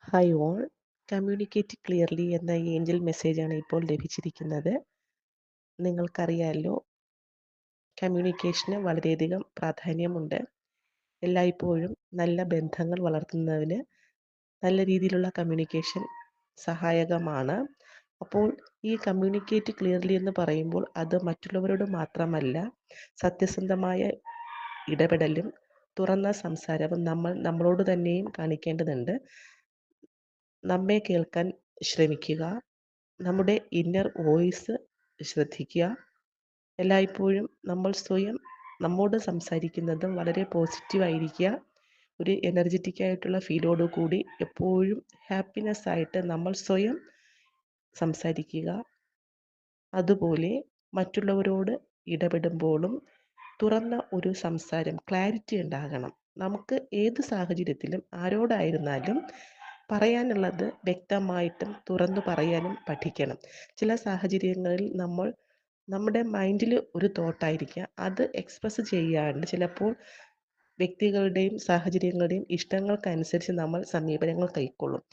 Hi all, communicate clearly എന്ന Angel മെസ്സേജാണ് ഇപ്പോൾ ലഭിച്ചിരിക്കുന്നത്. നിങ്ങൾക്കറിയാമല്ലോ, കമ്മ്യൂണിക്കേഷന് വളരെയധികം പ്രാധാന്യമുണ്ട്. എല്ലായ്പ്പോഴും നല്ല ബന്ധങ്ങൾ വളർത്തുന്നതിന് നല്ല രീതിയിലുള്ള കമ്മ്യൂണിക്കേഷൻ സഹായകമാണ്. അപ്പോൾ ഈ കമ്മ്യൂണിക്കേറ്റ് ക്ലിയർലി എന്ന് പറയുമ്പോൾ അത് മറ്റുള്ളവരോട് മാത്രമല്ല, സത്യസന്ധമായ ഇടപെടലും തുറന്ന സംസാരവും നമ്മളോട് തന്നെയും കാണിക്കേണ്ടതുണ്ട്. നമ്മെ കേൾക്കാൻ ശ്രമിക്കുക, നമ്മുടെ ഇന്നർ വോയിസ് ശ്രദ്ധിക്കുക. എല്ലായ്പ്പോഴും നമ്മൾ സ്വയം നമ്മോട് സംസാരിക്കുന്നതും വളരെ പോസിറ്റീവായിരിക്കുക. ഒരു എനർജറ്റിക് ആയിട്ടുള്ള ഫീലോടു കൂടി എപ്പോഴും ഹാപ്പിനെസ് ആയിട്ട് നമ്മൾ സ്വയം സംസാരിക്കുക. അതുപോലെ മറ്റുള്ളവരോട് ഇടപെടുമ്പോഴും തുറന്ന ഒരു സംസാരം, ക്ലാരിറ്റി ഉണ്ടാകണം. നമുക്ക് ഏത് സാഹചര്യത്തിലും ആരോടായിരുന്നാലും പറയാനുള്ളത് വ്യക്തമായിട്ടും തുറന്നു പറയാനും പഠിക്കണം. ചില സാഹചര്യങ്ങളിൽ നമ്മുടെ മൈൻഡിൽ ഒരു തോട്ടായിരിക്കുക, അത് എക്സ്പ്രസ് ചെയ്യാണ്ട് ചിലപ്പോൾ വ്യക്തികളുടെയും സാഹചര്യങ്ങളുടെയും ഇഷ്ടങ്ങൾക്കനുസരിച്ച് നമ്മൾ സമീപനങ്ങൾ കൈക്കൊള്ളും.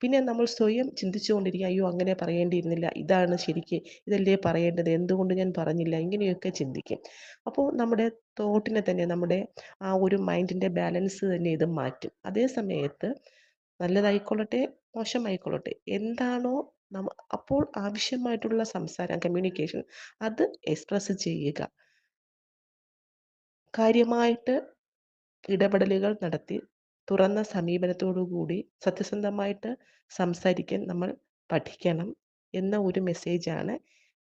പിന്നെ നമ്മൾ സ്വയം ചിന്തിച്ചുകൊണ്ടിരിക്കുക, അയ്യോ അങ്ങനെ പറയേണ്ടിയിരുന്നില്ല, ഇതാണ് ശരിക്ക്, ഇതല്ലേ പറയേണ്ടത്, എന്തുകൊണ്ട് ഞാൻ പറഞ്ഞില്ല, ഇങ്ങനെയൊക്കെ ചിന്തിക്കും. അപ്പോൾ നമ്മുടെ തോട്ടിനെ തന്നെ, നമ്മുടെ ആ ഒരു മൈൻഡിൻ്റെ ബാലൻസ് തന്നെ ഇത് മാറ്റും. അതേ സമയത്ത് നല്ലതായിക്കൊള്ളട്ടെ മോശമായിക്കൊള്ളട്ടെ, എന്താണോ അപ്പോൾ ആവശ്യമായിട്ടുള്ള സംസാരം, കമ്മ്യൂണിക്കേഷൻ, അത് എക്സ്പ്രസ് ചെയ്യുക. കാര്യമായിട്ട് ഇടപെടലുകൾ നടത്തി തുറന്ന സമീപനത്തോടു കൂടി സത്യസന്ധമായിട്ട് സംസാരിക്കാൻ നമ്മൾ പഠിക്കണം എന്ന ഒരു മെസ്സേജാണ്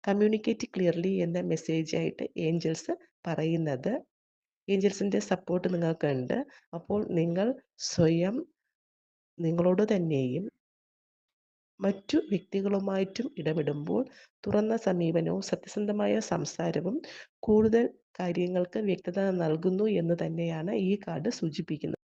കമ്മ്യൂണിക്കേറ്റ് ക്ലിയർലി എന്ന മെസ്സേജായിട്ട് ഏഞ്ചൽസ് പറയുന്നത്. ഏഞ്ചൽസിൻ്റെ സപ്പോർട്ട് നിങ്ങൾക്കുണ്ട്. അപ്പോൾ നിങ്ങൾ സ്വയം നിങ്ങളോട് തന്നെയും മറ്റു വ്യക്തികളുമായിട്ടും ഇടപെടുമ്പോൾ തുറന്ന സമീപനവും സത്യസന്ധമായ സംസാരവും കൂടുതൽ കാര്യങ്ങൾക്ക് വ്യക്തത നൽകുന്നു എന്ന് തന്നെയാണ് ഈ കാർഡ് സൂചിപ്പിക്കുന്നത്.